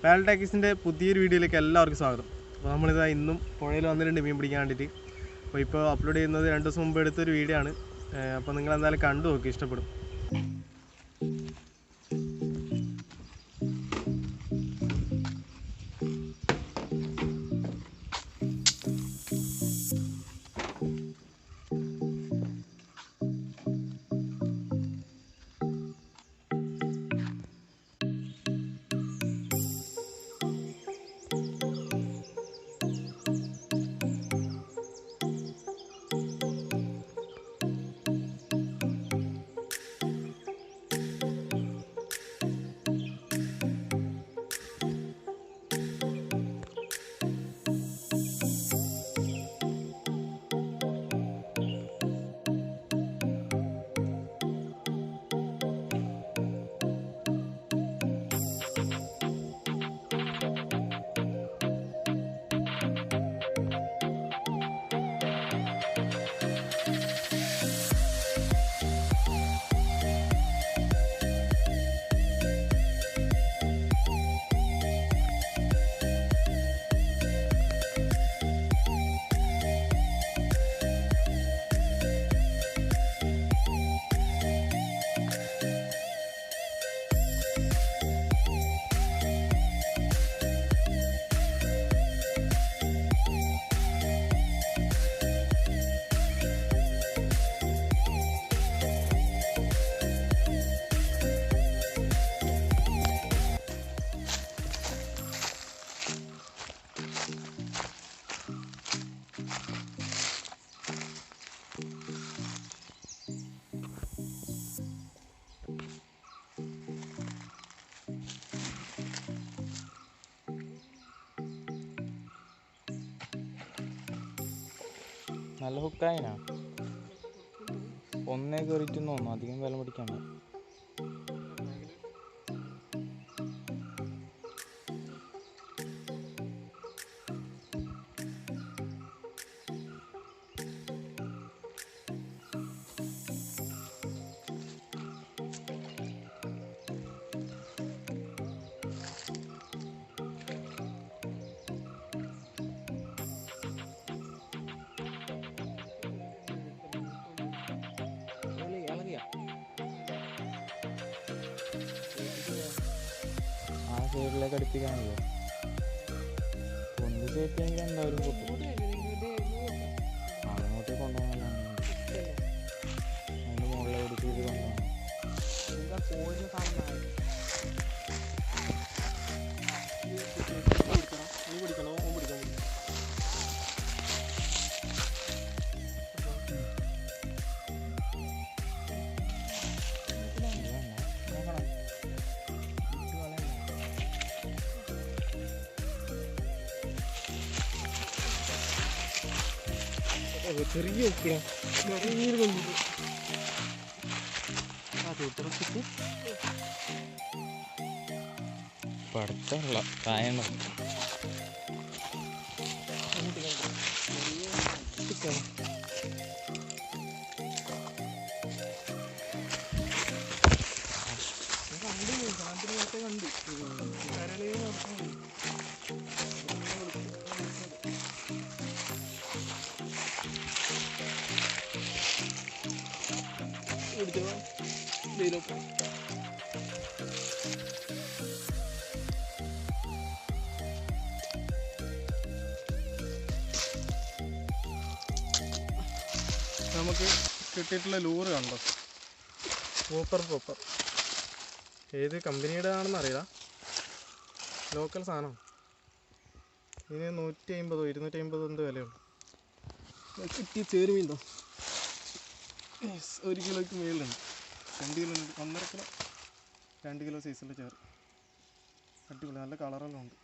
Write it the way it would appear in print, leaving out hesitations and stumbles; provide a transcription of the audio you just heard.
Real ടാക്കീസിൻ്റെ പുതിയൊരു വീഡിയോയിലേക്ക് എല്ലാവർക്കും സ്വാഗതം. അപ്പോൾ നമ്മളിതാ ഇന്നും പുഴയിൽ വന്നിട്ടുണ്ട് മീൻ പിടിക്കാൻ വേണ്ടിയിട്ട്. അപ്പോൾ ഇപ്പോൾ അപ്ലോഡ് ചെയ്യുന്നത് 2 ദിവസം മുമ്പ് എടുത്തൊരു വീഡിയോ ആണ്. അപ്പോൾ നിങ്ങൾ എന്തായാലും കണ്ടു നോക്കി, ഇഷ്ടപ്പെടും. നല്ല ഹുക്കായിനാ ഒന്നേ കയറിയിട്ടെന്ന് തോന്നുന്നു. അധികം വില പിടിക്കാണ്ട്. ആ സൈഡിലേക്ക് അടുപ്പിക്കാണല്ലോ. കൊണ്ട് ചേപ്പിയെങ്കിൽ എന്തായാലും പൊട്ടും. അങ്ങോട്ടേക്ക് കൊണ്ടുപോകാനാണ് അതിൻ്റെ മുകളിൽ എടുത്ത് ഇത് കൊണ്ടുപോകണം. ചെറിയ ഉക്കണം ചെറിയൊരു കൊണ്ടിട്ട് പടുത്തുള്ള കായണ്ട കണ്ടു നമുക്ക് കിട്ടിയിട്ടുള്ള ലൂറ് കണ്ടോ? പോപ്പർ ഏത് കമ്പനിയുടെ ആണെന്ന് അറിയില്ല, ലോക്കൽ സാധനം. ഇതിന് 150 250 എന്ത് വിലയുണ്ട്. കിട്ടിയ ചേരുമീന്തോ 1 കിലോയ്ക്ക് മേലുണ്ട്. 2 കിലോ 1.5 കിലോ 2 കിലോ സൈസുള്ള ചേർ. അടിപൊളി, നല്ല കളറെല്ലാം ഉണ്ട്.